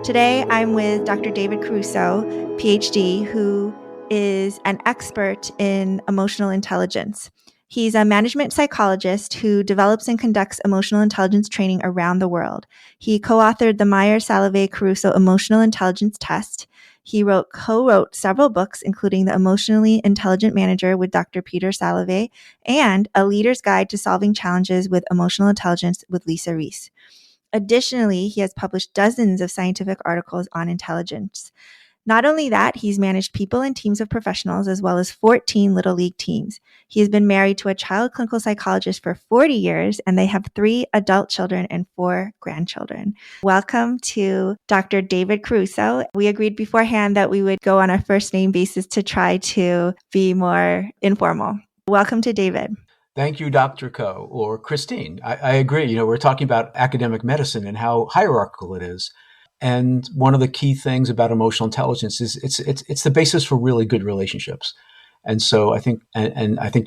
Today, I'm with Dr. David Caruso, PhD, who is an expert in emotional intelligence. He's a management psychologist who develops and conducts emotional intelligence training around the world. He co-authored the Myers-Salovey-Caruso Emotional Intelligence Test. He co-wrote several books, including The Emotionally Intelligent Manager with Dr. Peter Salovey and A Leader's Guide to Solving Challenges with Emotional Intelligence with Lisa Reese. Additionally, he has published dozens of scientific articles on intelligence. Not only that, he's managed people and teams of professionals as well as 14 Little League teams. He has been married to a child clinical psychologist for 40 years, and they have 3 adult children and 4 grandchildren. Welcome to Dr. David Caruso. We agreed beforehand that we would go on a first name basis to try to be more informal. Welcome to David. Thank you, Dr. Ko, or Christine. I agree. We're talking about academic medicine and how hierarchical it is. And one of the key things about emotional intelligence is it's the basis for really good relationships. And so I think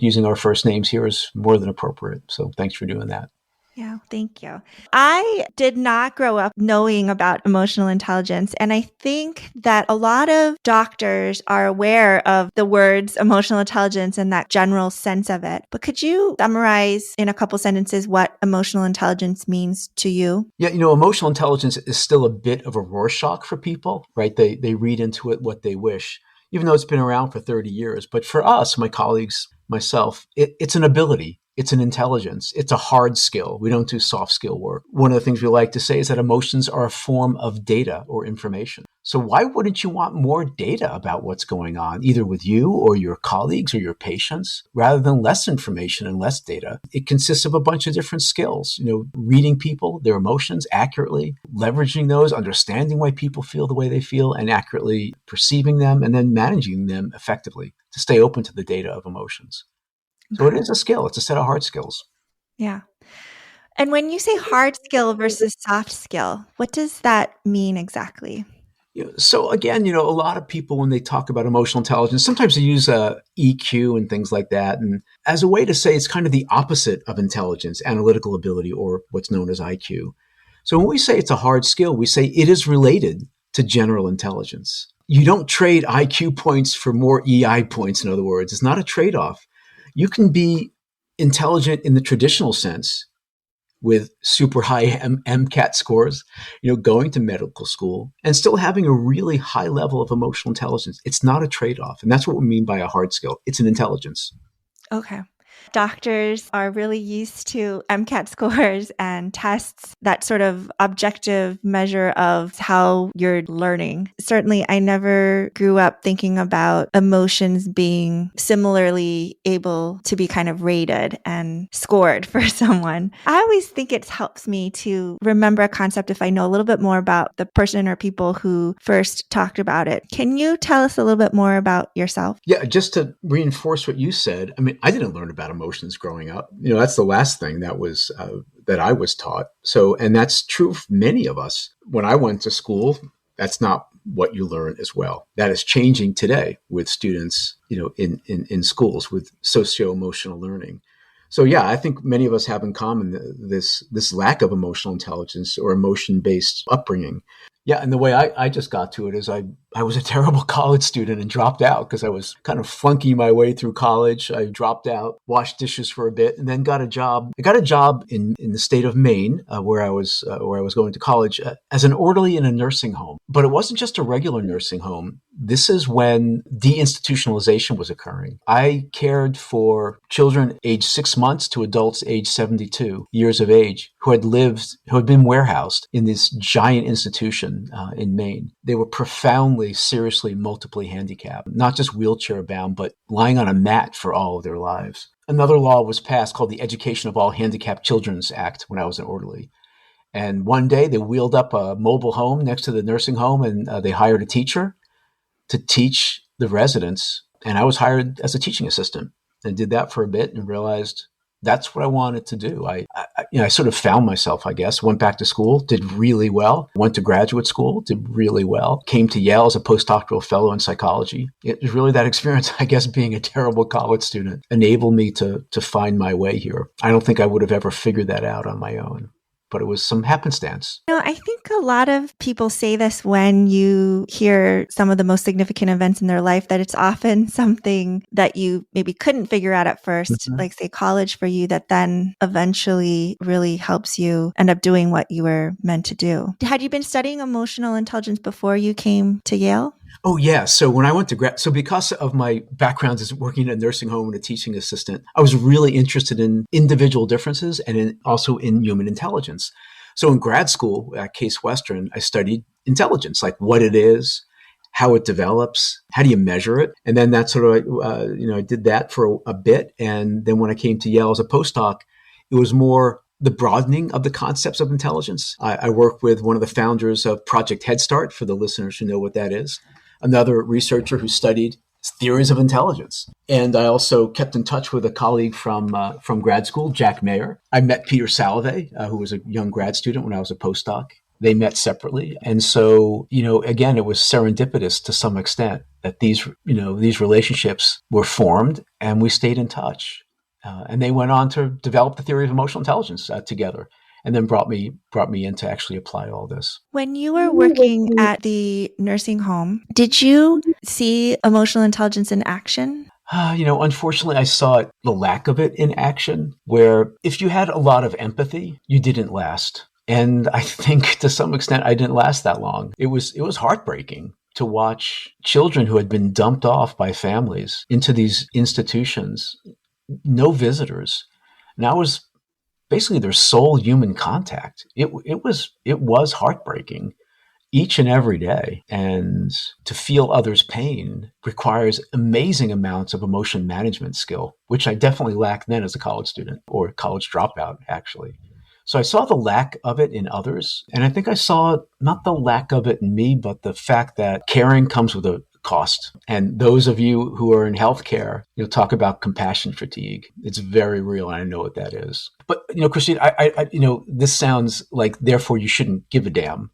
using our first names here is more than appropriate. So thanks for doing that. Yeah, thank you. I did not grow up knowing about emotional intelligence, and I think that a lot of doctors are aware of the words emotional intelligence and that general sense of it. But could you summarize in a couple sentences what emotional intelligence means to you? Yeah, emotional intelligence is still a bit of a Rorschach for people, right? They read into it what they wish, even though it's been around for 30 years. But for us, my colleagues, myself, it's an ability. It's an intelligence. It's a hard skill. We don't do soft skill work. One of the things we like to say is that emotions are a form of data or information. So why wouldn't you want more data about what's going on, either with you or your colleagues or your patients, rather than less information and less data? It consists of a bunch of different skills, reading people, their emotions accurately, leveraging those, understanding why people feel the way they feel and accurately perceiving them, and then managing them effectively to stay open to the data of emotions. So it is a skill. It's a set of hard skills. Yeah. And when you say hard skill versus soft skill, what does that mean exactly? So again, a lot of people, when they talk about emotional intelligence, sometimes they use EQ and things like that, and as a way to say it's kind of the opposite of intelligence, analytical ability, or what's known as IQ. So when we say it's a hard skill, we say it is related to general intelligence. You don't trade IQ points for more EI points, in other words. It's not a trade-off. You can be intelligent in the traditional sense with super high MCAT scores, going to medical school and still having a really high level of emotional intelligence. It's not a trade-off. And that's what we mean by a hard skill. It's an intelligence. Okay. Doctors are really used to MCAT scores and tests, that sort of objective measure of how you're learning. Certainly, I never grew up thinking about emotions being similarly able to be kind of rated and scored for someone. I always think it helps me to remember a concept if I know a little bit more about the person or people who first talked about it. Can you tell us a little bit more about yourself? Yeah, just to reinforce what you said, I didn't learn about emotions growing up. That's the last thing that was that I was taught. So, and that's true for many of us. When I went to school, that's not what you learn as well. That is changing today with students, in schools with socio-emotional learning. So yeah, I think many of us have in common this lack of emotional intelligence or emotion-based upbringing. Yeah, and the way I just got to it is I was a terrible college student and dropped out because I was kind of flunking my way through college. I dropped out, washed dishes for a bit, and then got a job. I got a job in the state of Maine, where I was going to college, as an orderly in a nursing home. But it wasn't just a regular nursing home. This is when deinstitutionalization was occurring. I cared for children aged 6 months to adults aged 72 years of age who had been warehoused in this giant institution in Maine. They were profoundly, seriously, multiply handicapped, not just wheelchair bound, but lying on a mat for all of their lives. Another law was passed called the Education of All Handicapped Children's Act when I was an orderly. And one day they wheeled up a mobile home next to the nursing home, and they hired a teacher to teach the residents. And I was hired as a teaching assistant and did that for a bit and realized that's what I wanted to do. I sort of found myself, I guess, went back to school, did really well, went to graduate school, did really well, came to Yale as a postdoctoral fellow in psychology. It was really that experience, I guess, being a terrible college student enabled me to find my way here. I don't think I would have ever figured that out on my own. but it was some happenstance. I think a lot of people say this when you hear some of the most significant events in their life, that it's often something that you maybe couldn't figure out at first, Mm-hmm. like say college for you, that then eventually really helps you end up doing what you were meant to do. Had you been studying emotional intelligence before you came to Yale? Oh, yeah. So when I went to so because of my background as working in a nursing home and a teaching assistant, I was really interested in individual differences and also in human intelligence. So in grad school at Case Western, I studied intelligence, like what it is, how it develops, how do you measure it? And then that's sort of, I did that for a bit. And then when I came to Yale as a postdoc, it was more the broadening of the concepts of intelligence. I worked with one of the founders of Project Head Start, for the listeners who know what that is, another researcher who studied theories of intelligence. And I also kept in touch with a colleague from grad school, Jack Mayer. I met Peter Salovey, who was a young grad student when I was a postdoc. They met separately. And so, again, it was serendipitous to some extent that these relationships were formed and we stayed in touch. And they went on to develop the theory of emotional intelligence together, and then brought me in to actually apply all this. When you were working at the nursing home, did you see emotional intelligence in action? Unfortunately, I saw the lack of it in action, where if you had a lot of empathy, you didn't last. And I think to some extent, I didn't last that long. It was heartbreaking to watch children who had been dumped off by families into these institutions, no visitors. And I was basically their sole human contact. It was heartbreaking each and every day. And to feel others' pain requires amazing amounts of emotion management skill, which I definitely lacked then as a college student, or college dropout, actually. So I saw the lack of it in others. And I think I saw not the lack of it in me, but the fact that caring comes with a cost. And those of you who are in healthcare, talk about compassion fatigue. It's very real, and I know what that is. But, Christine, I this sounds like, therefore you shouldn't give a damn.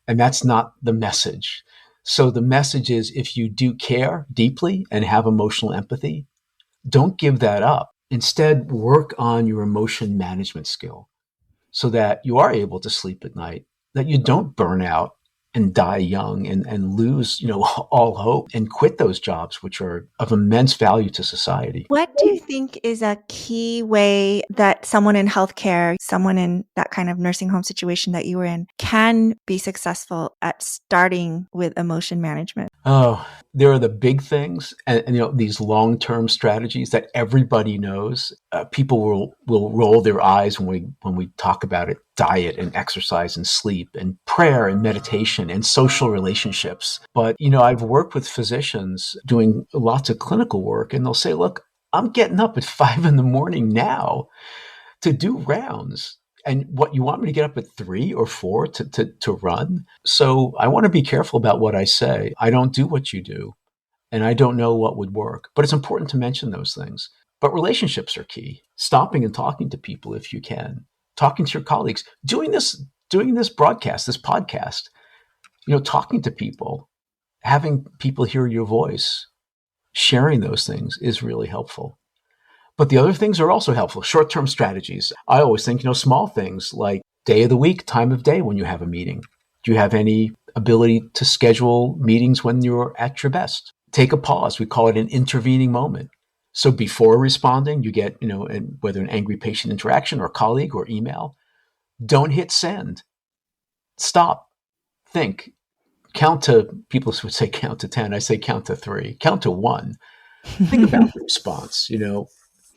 And that's not the message. So the message is, if you do care deeply and have emotional empathy, don't give that up. Instead, work on your emotion management skill so that you are able to sleep at night, that you don't burn out and die young and lose, all hope and quit those jobs, which are of immense value to society. What do you think is a key way that someone in healthcare, someone in that kind of nursing home situation that you were in, can be successfwill at starting with emotion management? Oh, there are the big things, and these long-term strategies that everybody knows. People will roll their eyes when we talk about it: diet and exercise and sleep and prayer and meditation and social relationships. But I've worked with physicians doing lots of clinical work, and they'll say, "Look, I'm getting up at 5 a.m. now to do rounds. And what, you want me to get up at 3 or 4 to run?" So I want to be careful about what I say. I don't do what you do, and I don't know what would work, but it's important to mention those things. But relationships are key. Stopping and talking to people if you can, talking to your colleagues, doing this broadcast, this podcast, talking to people, having people hear your voice, sharing those things is really helpful. But the other things are also helpful. Short-term strategies. I always think, small things like day of the week, time of day when you have a meeting. Do you have any ability to schedule meetings when you're at your best? Take a pause. We call it an intervening moment. So before responding, you get, whether an angry patient interaction or colleague or email, don't hit send. Stop. Think. Count to, people would say count to 10. I say count to 3. Count to 1. Think about the response,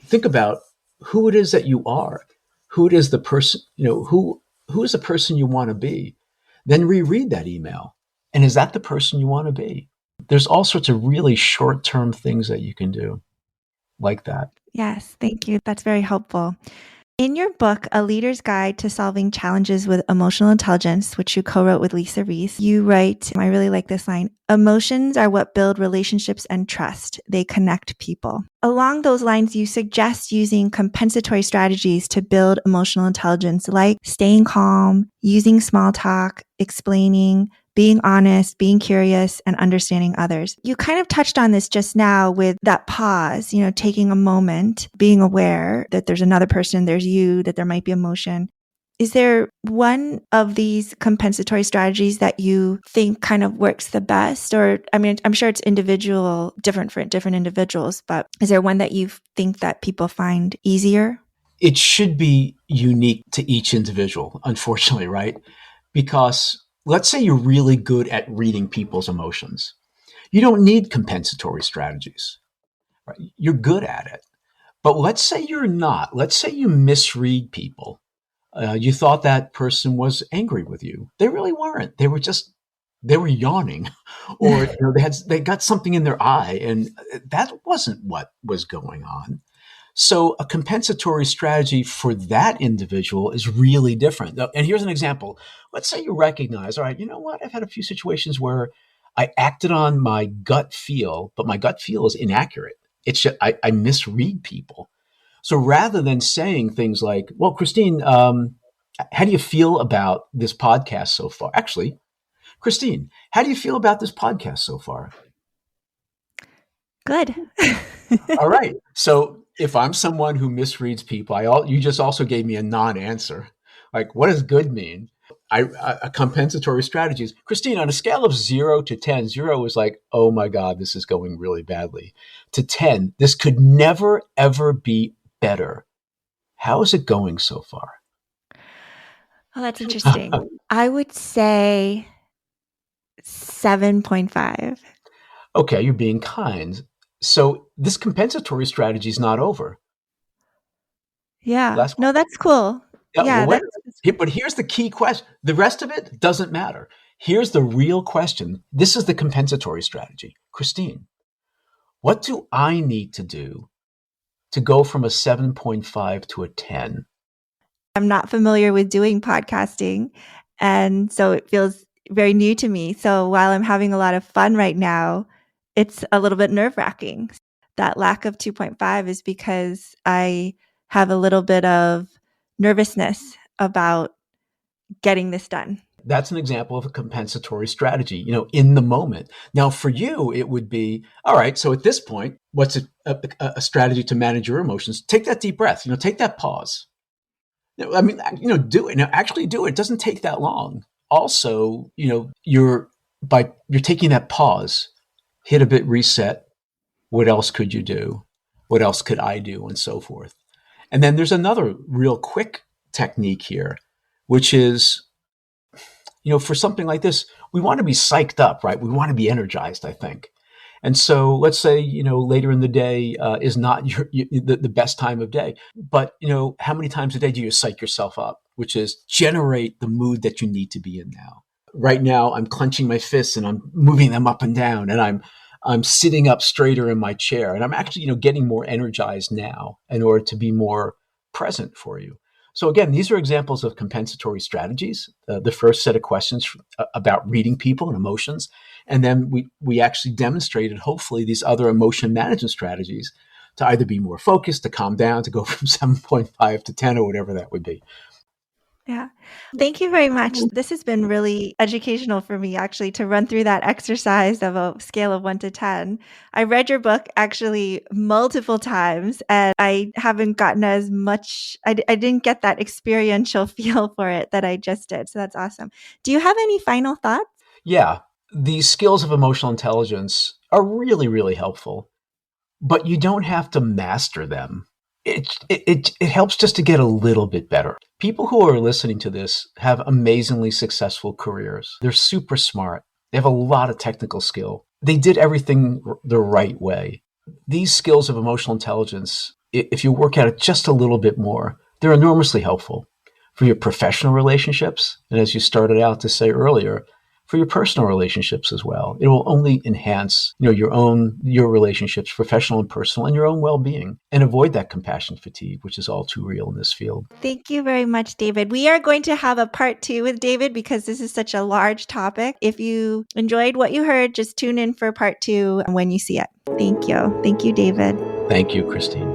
Think about who it is that you are, who it is the person, who is the person you want to be. Then reread that email. And is that the person you want to be? There's all sorts of really short-term things that you can do like that. Yes, thank you. That's very helpful. In your book, A Leader's Guide to Solving Challenges with Emotional Intelligence, which you co-wrote with Lisa Reese, you write, I really like this line, "Emotions are what build relationships and trust. They connect people." Along those lines, you suggest using compensatory strategies to build emotional intelligence, like staying calm, using small talk, explaining, being honest, being curious, and understanding others. You kind of touched on this just now with that pause, taking a moment, being aware that there's another person, there's you, that there might be emotion. Is there one of these compensatory strategies that you think kind of works the best? Or, I mean, I'm sure it's different for different individuals, but is there one that you think that people find easier? It should be unique to each individual, unfortunately, right? Because let's say you're really good at reading people's emotions. You don't need compensatory strategies, right? You're good at it. But let's say you're not. Let's say you misread people. You thought that person was angry with you. They really weren't. They were yawning, or they got something in their eye, and that wasn't what was going on. So a compensatory strategy for that individual is really different. And here's an example. Let's say you recognize, all right, you know what? I've had a few situations where I acted on my gut feel, but my gut feel is inaccurate. It's just, I misread people. So rather than saying things like, well, Christine, how do you feel about this podcast so far? Actually, Christine, how do you feel about this podcast so far? Good. All right. So if I'm someone who misreads people, you just also gave me a non-answer. Like, what does good mean? A compensatory strategies. Christine, on a scale of 0 to 10, 0 is like, oh my God, this is going really badly. To 10, this could never, ever be better. How is it going so far? Oh, that's interesting. I would say 7.5. Okay, you're being kind. So this compensatory strategy is not over. Yeah. Last No, question. that's cool. Yeah, well, Yeah, wait. that's But here's the key question. The rest of it doesn't matter. Here's the real question. This is the compensatory strategy. Christine, what do I need to do to go from a 7.5 to a 10? I'm not familiar with doing podcasting, and so it feels very new to me. So while I'm having a lot of fun right now, it's a little bit nerve-wracking. That lack of 2.5 is because I have a little bit of nervousness about getting this done. That's an example of a compensatory strategy, in the moment. Now, for you, it would be, all right, so at this point, what's a strategy to manage your emotions? Take that deep breath, take that pause. I mean, do it. Now, actually do it. It doesn't take that long. Also, you're taking that pause, hit a bit reset. What else could you do? What else could I do? And so forth. And then there's another real quick technique here, which is, for something like this, we want to be psyched up, right? We want to be energized, I think. And so let's say, later in the day is not the best time of day. But, how many times a day do you psych yourself up, which is generate the mood that you need to be in now? Right now, I'm clenching my fists and I'm moving them up and down, and I'm sitting up straighter in my chair, and I'm actually, getting more energized now in order to be more present for you. So again, these are examples of compensatory strategies. The first set of questions about reading people and emotions. And then we actually demonstrated, hopefully, these other emotion management strategies to either be more focused, to calm down, to go from 7.5 to 10 or whatever that would be. Yeah. Thank you very much. This has been really educational for me, actually, to run through that exercise of a scale of 1 to 10. I read your book actually multiple times, and I haven't gotten as much, I didn't get that experiential feel for it that I just did. So that's awesome. Do you have any final thoughts? Yeah, these skills of emotional intelligence are really, really helpful, but you don't have to master them. It helps just to get a little bit better. People who are listening to this have amazingly successful careers. They're super smart. They have a lot of technical skill. They did everything the right way. These skills of emotional intelligence, if you work at it just a little bit more, they're enormously helpful for your professional relationships. And as you started out to say earlier, for your personal relationships as well. It will only enhance, your relationships, professional and personal, and your own well-being, and avoid that compassion fatigue, which is all too real in this field. Thank you very much, David. We are going to have a part 2 with David because this is such a large topic. If you enjoyed what you heard, just tune in for part 2 when you see it. Thank you. Thank you, David. Thank you, Christine.